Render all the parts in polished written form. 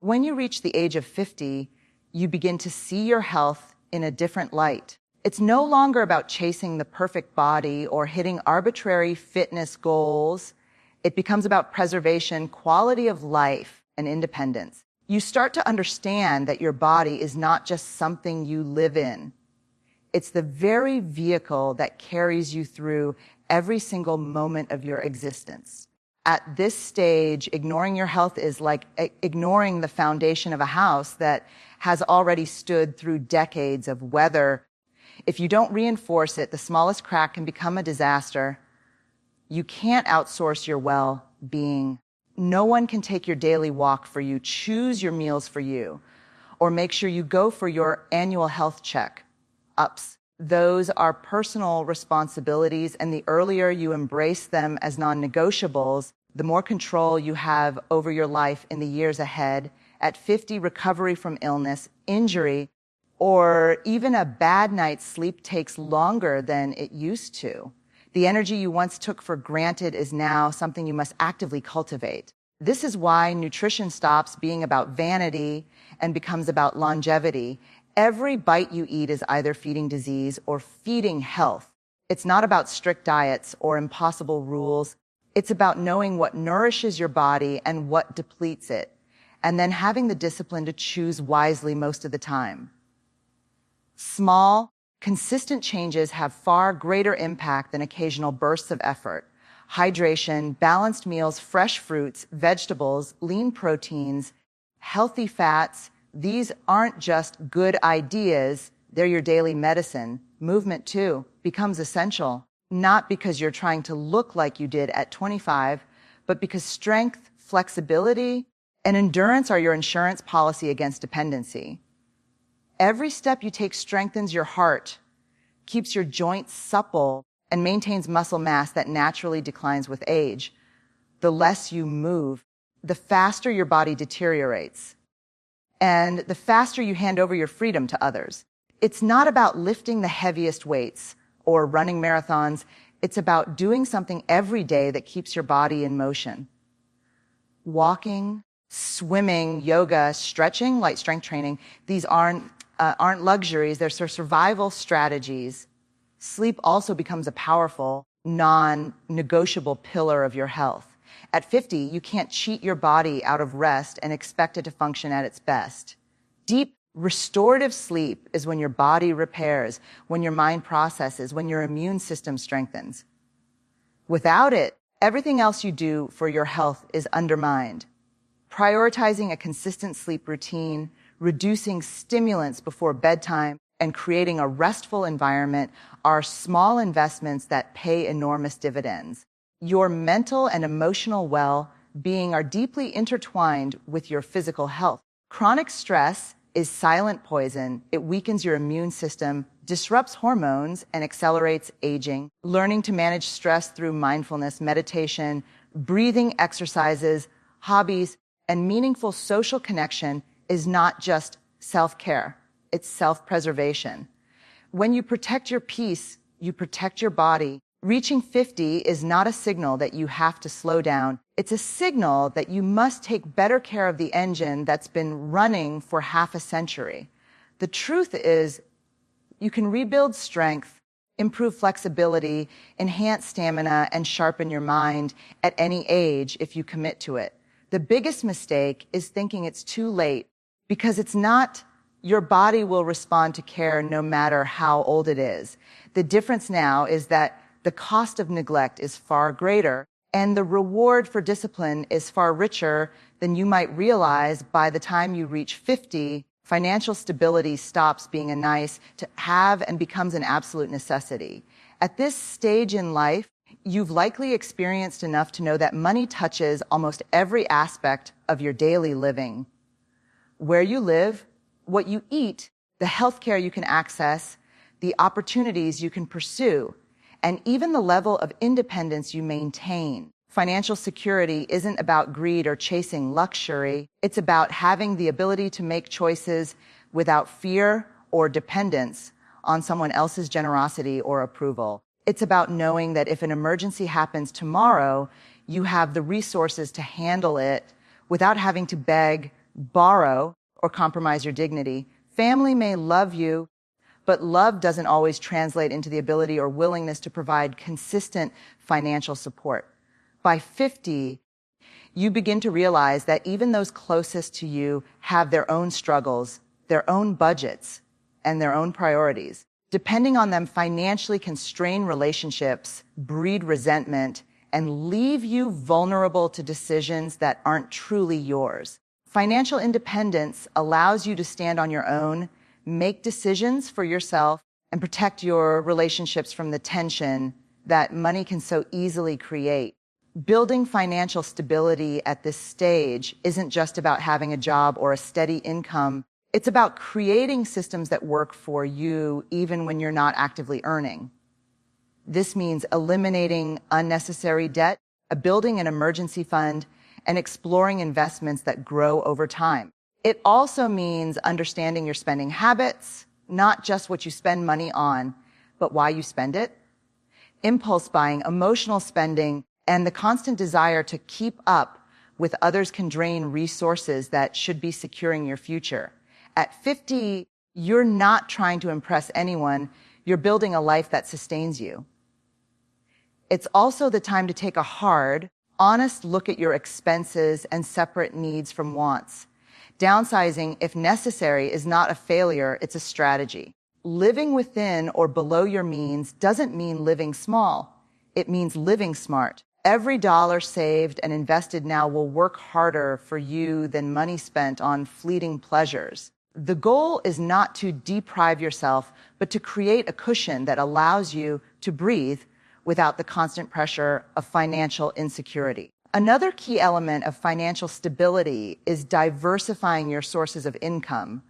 When you reach the age of 50, you begin to see your health in a different light. It's no longer about chasing the perfect body or hitting arbitrary fitness goals. It becomes about preservation, quality of life, and independence. You start to understand that your body is not just something you live in. It's the very vehicle that carries you through every single moment of your existence. At this stage, ignoring your health is like ignoring the foundation of a house that has already stood through decades of weather. If you don't reinforce it, the smallest crack can become a disaster. You can't outsource your well-being. No one can take your daily walk for you, choose your meals for you, or make sure you go for your annual health check-ups. Those are personal responsibilities, and the earlier you embrace them as non-negotiables, the more control you have over your life in the years ahead. At 50, recovery from illness, injury, or even a bad night's sleep takes longer than it used to. The energy you once took for granted is now something you must actively cultivate. This is why nutrition stops being about vanity and becomes about longevity. Every bite you eat is either feeding disease or feeding health. It's not about strict diets or impossible rules. It's about knowing what nourishes your body and what depletes it, and then having the discipline to choose wisely most of the time. Small, consistent changes have far greater impact than occasional bursts of effort. Hydration, balanced meals, fresh fruits, vegetables, lean proteins, healthy fats, these aren't just good ideas, they're your daily medicine. Movement, too, becomes essential, not because you're trying to look like you did at 25, but because strength, flexibility, and endurance are your insurance policy against dependency. Every step you take strengthens your heart, keeps your joints supple, and maintains muscle mass that naturally declines with age. The less you move, the faster your body deteriorates, and the faster you hand over your freedom to others. It's not about lifting the heaviest weights or running marathons. It's about doing something every day that keeps your body in motion. Walking, swimming, yoga, stretching, light strength training, these aren't luxuries, they're survival strategies. Sleep also becomes a powerful, non-negotiable pillar of your health. At 50, you can't cheat your body out of rest and expect it to function at its best. Deep, restorative sleep is when your body repairs, when your mind processes, when your immune system strengthens. Without it, everything else you do for your health is undermined. Prioritizing a consistent sleep routine, reducing stimulants before bedtime, and creating a restful environment are small investments that pay enormous dividends. Your mental and emotional well-being are deeply intertwined with your physical health. Chronic stress is silent poison. It weakens your immune system, disrupts hormones, and accelerates aging. Learning to manage stress through mindfulness, meditation, breathing exercises, hobbies, and meaningful social connection is not just self-care, it's self-preservation. When you protect your peace, you protect your body. Reaching 50 is not a signal that you have to slow down. It's a signal that you must take better care of the engine that's been running for half a century. The truth is, you can rebuild strength, improve flexibility, enhance stamina, and sharpen your mind at any age if you commit to it. The biggest mistake is thinking it's too late, because it's not. Your body will respond to care no matter how old it is. The difference now is that the cost of neglect is far greater, and the reward for discipline is far richer than you might realize. By the time you reach 50, financial stability stops being a nice to have and becomes an absolute necessity. At this stage in life, you've likely experienced enough to know that money touches almost every aspect of your daily living. Where you live, what you eat, the healthcare you can access, the opportunities you can pursue, and even the level of independence you maintain. Financial security isn't about greed or chasing luxury. It's about having the ability to make choices without fear or dependence on someone else's generosity or approval. It's about knowing that if an emergency happens tomorrow, you have the resources to handle it without having to beg, borrow, or compromise your dignity. Family may love you, but love doesn't always translate into the ability or willingness to provide consistent financial support. By 50, you begin to realize that even those closest to you have their own struggles, their own budgets, and their own priorities. Depending on them financially can strain relationships, breed resentment, and leave you vulnerable to decisions that aren't truly yours. Financial independence allows you to stand on your own, make decisions for yourself, and protect your relationships from the tension that money can so easily create. Building financial stability at this stage isn't just about having a job or a steady income. It's about creating systems that work for you even when you're not actively earning. This means eliminating unnecessary debt, building an emergency fund, and exploring investments that grow over time. It also means understanding your spending habits, not just what you spend money on, but why you spend it. Impulse buying, emotional spending, and the constant desire to keep up with others can drain resources that should be securing your future. At 50, you're not trying to impress anyone. You're building a life that sustains you. It's also the time to take a hard, honest look at your expenses and separate needs from wants. Downsizing, if necessary, is not a failure, it's a strategy. Living within or below your means doesn't mean living small. It means living smart. Every dollar saved and invested now will work harder for you than money spent on fleeting pleasures. The goal is not to deprive yourself, but to create a cushion that allows you to breathe without the constant pressure of financial insecurity. Another key element of financial stability is diversifying your sources of income.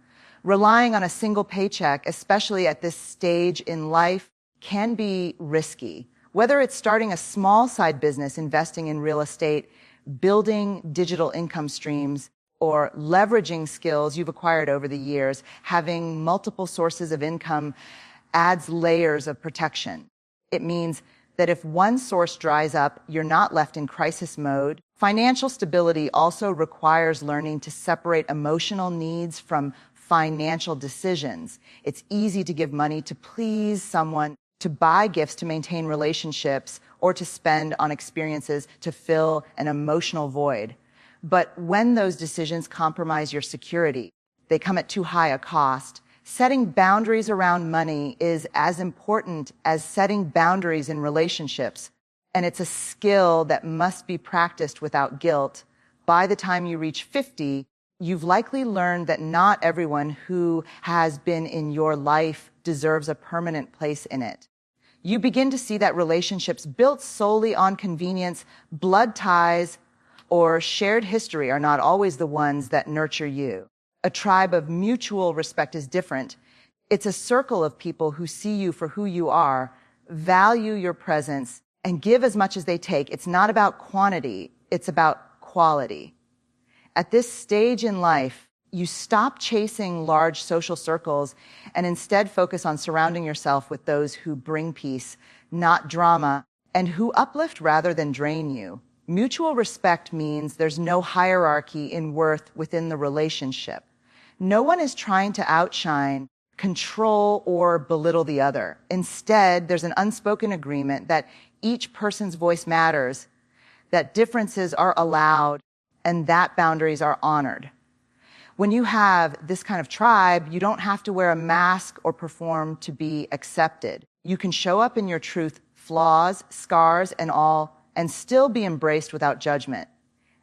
Relying on a single paycheck, especially at this stage in life, can be risky. Whether it's starting a small side business, investing in real estate, building digital income streams, or leveraging skills you've acquired over the years, having multiple sources of income adds layers of protection. It means that if one source dries up, you're not left in crisis mode. Financial stability also requires learning to separate emotional needs from financial decisions. It's easy to give money to please someone, to buy gifts to maintain relationships, or to spend on experiences to fill an emotional void. But when those decisions compromise your security, they come at too high a cost. Setting boundaries around money is as important as setting boundaries in relationships, and it's a skill that must be practiced without guilt. By the time you reach 50, you've likely learned that not everyone who has been in your life deserves a permanent place in it. You begin to see that relationships built solely on convenience, blood ties, or shared history are not always the ones that nurture you. A tribe of mutual respect is different. It's a circle of people who see you for who you are, value your presence, and give as much as they take. It's not about quantity, it's about quality. At this stage in life, you stop chasing large social circles and instead focus on surrounding yourself with those who bring peace, not drama, and who uplift rather than drain you. Mutual respect means there's no hierarchy in worth within the relationship. No one is trying to outshine, control, or belittle the other. Instead, there's an unspoken agreement that each person's voice matters, that differences are allowed, and that boundaries are honored. When you have this kind of tribe, you don't have to wear a mask or perform to be accepted. You can show up in your truth, flaws, scars, and all, and still be embraced without judgment.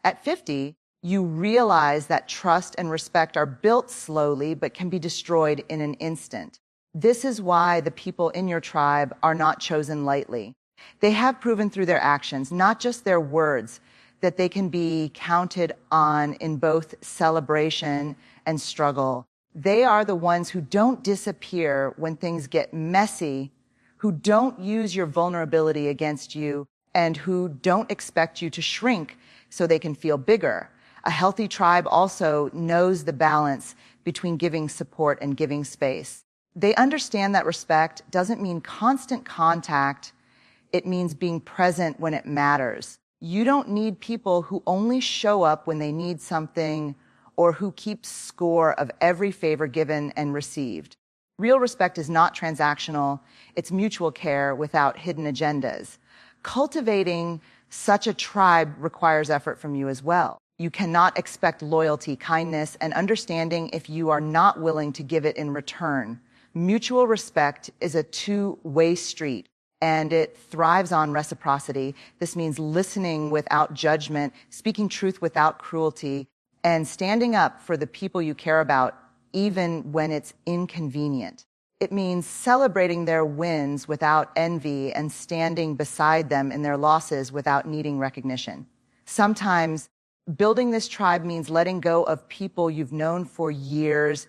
At 50, you realize that trust and respect are built slowly but can be destroyed in an instant. This is why the people in your tribe are not chosen lightly. They have proven through their actions, not just their words, that they can be counted on in both celebration and struggle. They are the ones who don't disappear when things get messy, who don't use your vulnerability against you, and who don't expect you to shrink so they can feel bigger. A healthy tribe also knows the balance between giving support and giving space. They understand that respect doesn't mean constant contact. It means being present when it matters. You don't need people who only show up when they need something or who keeps score of every favor given and received. Real respect is not transactional. It's mutual care without hidden agendas. Cultivating such a tribe requires effort from you as well. You cannot expect loyalty, kindness, and understanding if you are not willing to give it in return. Mutual respect is a two-way street, and it thrives on reciprocity. This means listening without judgment, speaking truth without cruelty, and standing up for the people you care about, even when it's inconvenient. It means celebrating their wins without envy and standing beside them in their losses without needing recognition. Sometimes building this tribe means letting go of people you've known for years,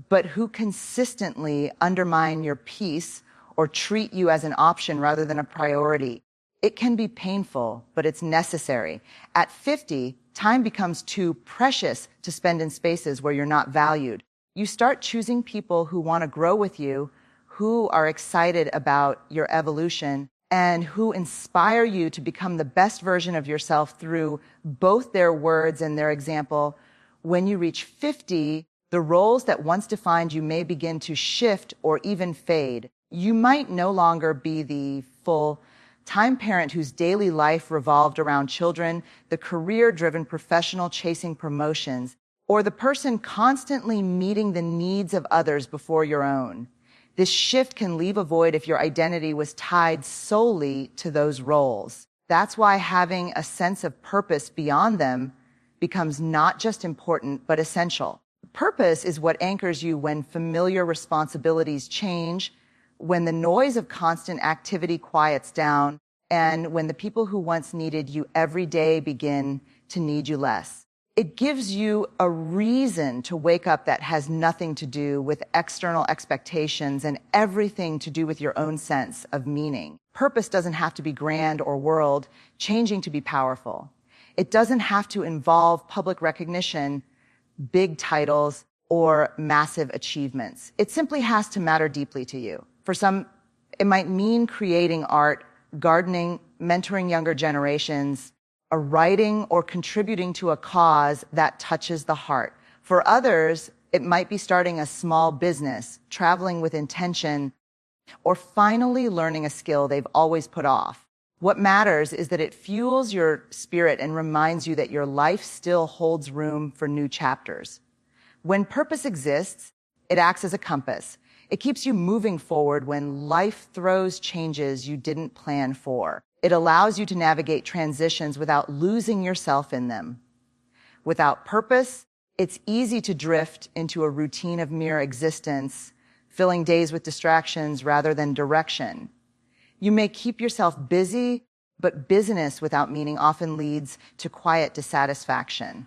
but who consistently undermine your peace or treat you as an option rather than a priority. It can be painful, but it's necessary. At 50, time becomes too precious to spend in spaces where you're not valued. You start choosing people who want to grow with you, who are excited about your evolution, and who inspire you to become the best version of yourself through both their words and their example. When you reach 50, the roles that once defined you may begin to shift or even fade. You might no longer be the full-time parent whose daily life revolved around children, the career-driven professional chasing promotions, or the person constantly meeting the needs of others before your own. This shift can leave a void if your identity was tied solely to those roles. That's why having a sense of purpose beyond them becomes not just important, but essential. Purpose is what anchors you when familiar responsibilities change, when the noise of constant activity quiets down, and when the people who once needed you every day begin to need you less. It gives you a reason to wake up that has nothing to do with external expectations and everything to do with your own sense of meaning. Purpose doesn't have to be grand or world-changing to be powerful. It doesn't have to involve public recognition, big titles, or massive achievements. It simply has to matter deeply to you. For some, it might mean creating art, gardening, mentoring younger generations, or writing or contributing to a cause that touches the heart. For others, it might be starting a small business, traveling with intention, or finally learning a skill they've always put off. What matters is that it fuels your spirit and reminds you that your life still holds room for new chapters. When purpose exists, it acts as a compass. It keeps you moving forward when life throws changes you didn't plan for. It allows you to navigate transitions without losing yourself in them. Without purpose, it's easy to drift into a routine of mere existence, filling days with distractions rather than direction. You may keep yourself busy, but busyness without meaning often leads to quiet dissatisfaction.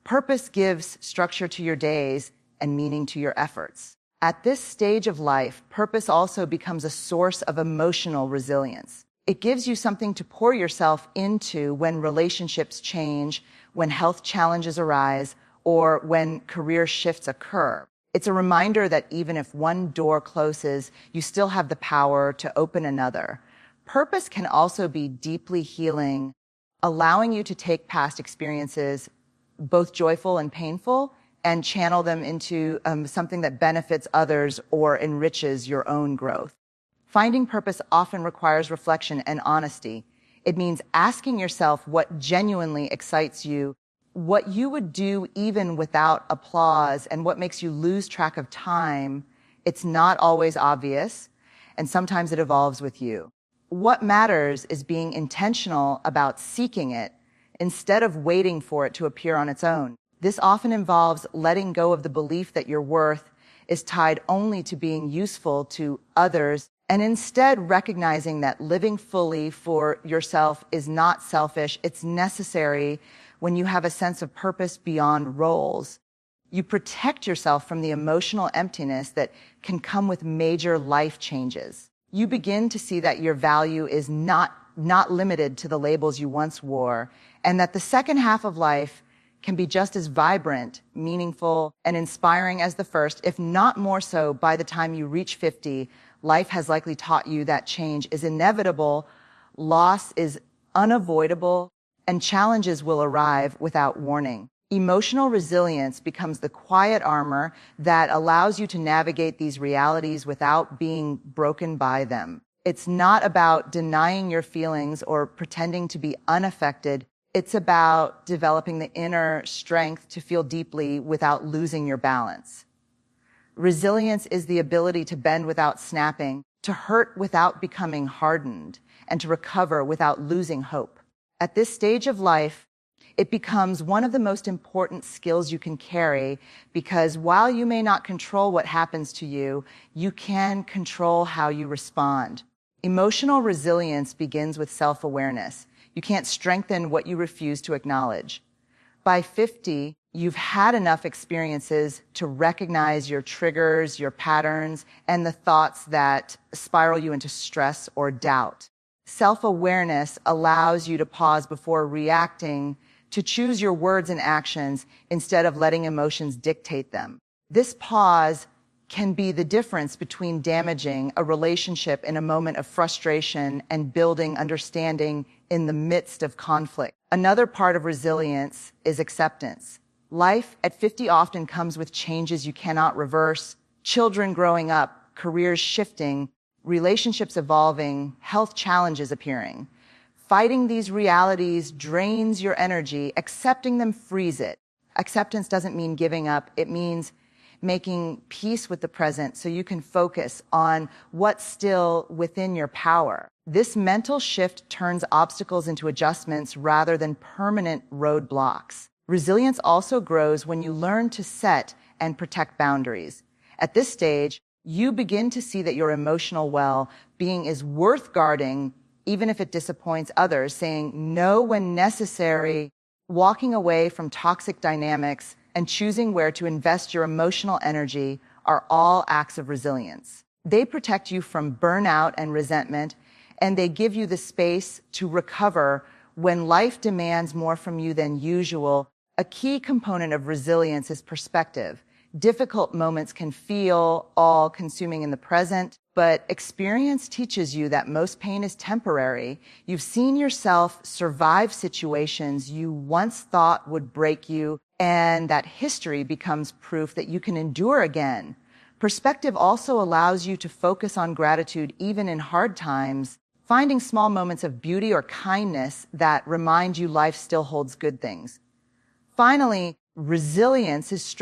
Purpose gives structure to your days and meaning to your efforts. At this stage of life, purpose also becomes a source of emotional resilience. It gives you something to pour yourself into when relationships change, when health challenges arise, or when career shifts occur. It's a reminder that even if one door closes, you still have the power to open another. Purpose can also be deeply healing, allowing you to take past experiences, both joyful and painful, and channel them into something that benefits others or enriches your own growth. Finding purpose often requires reflection and honesty. It means asking yourself what genuinely excites you, what you would do even without applause, and what makes you lose track of time. It's not always obvious, and sometimes it evolves with you. What matters is being intentional about seeking it instead of waiting for it to appear on its own. This often involves letting go of the belief that your worth is tied only to being useful to others, and instead recognizing that living fully for yourself is not selfish. It's necessary when you have a sense of purpose beyond roles. You protect yourself from the emotional emptiness that can come with major life changes. You begin to see that your value is not limited to the labels you once wore, and that the second half of life can be just as vibrant, meaningful, and inspiring as the first, if not more so. By the time you reach 50, life has likely taught you that change is inevitable, loss is unavoidable, and challenges will arrive without warning. Emotional resilience becomes the quiet armor that allows you to navigate these realities without being broken by them. It's not about denying your feelings or pretending to be unaffected. It's about developing the inner strength to feel deeply without losing your balance. Resilience is the ability to bend without snapping, to hurt without becoming hardened, and to recover without losing hope. At this stage of life, it becomes one of the most important skills you can carry, because while you may not control what happens to you, you can control how you respond. Emotional resilience begins with self-awareness. You can't strengthen what you refuse to acknowledge. By 50, you've had enough experiences to recognize your triggers, your patterns, and the thoughts that spiral you into stress or doubt. Self-awareness allows you to pause before reacting, to choose your words and actions instead of letting emotions dictate them. This pause can be the difference between damaging a relationship in a moment of frustration and building understanding in the midst of conflict. Another part of resilience is acceptance. Life at 50 often comes with changes you cannot reverse: children growing up, careers shifting, relationships evolving, health challenges appearing. Fighting these realities drains your energy. Accepting them frees it. Acceptance doesn't mean giving up. It means making peace with the present so you can focus on what's still within your power. This mental shift turns obstacles into adjustments rather than permanent roadblocks. Resilience also grows when you learn to set and protect boundaries. At this stage, you begin to see that your emotional well-being is worth guarding, even if it disappoints others, saying no when necessary, walking away from toxic dynamics, and choosing where to invest your emotional energy are all acts of resilience. They protect you from burnout and resentment, and they give you the space to recover when life demands more from you than usual. A key component of resilience is perspective. Difficult moments can feel all-consuming in the present, but experience teaches you that most pain is temporary. You've seen yourself survive situations you once thought would break you, and that history becomes proof that you can endure again. Perspective also allows you to focus on gratitude even in hard times, finding small moments of beauty or kindness that remind you life still holds good things. Finally, resilience is strength.